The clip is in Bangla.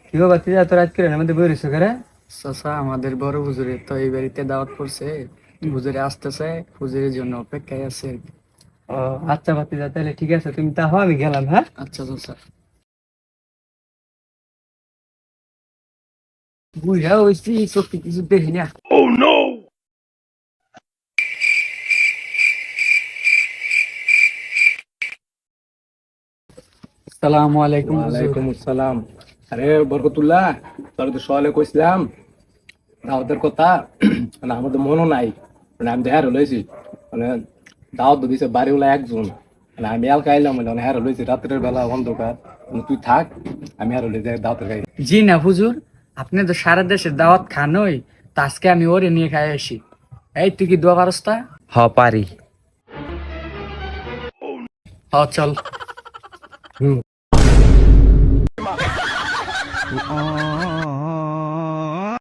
কি গো বাতিজা, তো রাত করে আমাদের বই রয়েছে করে। চাচা, আমাদের বড় হুজুরের তো এই বাড়িতে দাওয়াত পড়ছে। হুজুরে আসতেছে, হুজুরের জন্য অপেক্ষায় আছে আর কি। ও আচ্ছা বাতিজা, তাহলে ঠিক আছে, তুমি তাহো, আমি গেলাম, হ্যাঁ। আচ্ছা চাচা। বুঝা হয়েছি, সত্যি কিছু দেখি না। আসসালামু আলাইকুম হুজুর। ওয়ালাইকুম আসসালাম। আরে বরকতুল্লাহ, তোর তো সকালে কইছিলাম দাওয়াতের কথা, মানে আমার তো মনও নাই। মানে আমি তো হ্যারো লইছি, মানে দাওয়াত তো দিছে বাড়িওয়ালা একজন, মানে আমি এলকা আইলাম, মানে হ্যারো লইছি রাত্রের বেলা অন্ধকার। মানে তুই থাক, আমি হ্যারো লই যাই দাওয়াতের খাই। জি না হুজুর, আপনি তো সারা দেশের দাওয়াত খানই, তো আজকে আমি ওরে নিয়ে খাই আসি। এই তুই কি দোয়া পারস্তা? হ পারি। হ চল। হুম।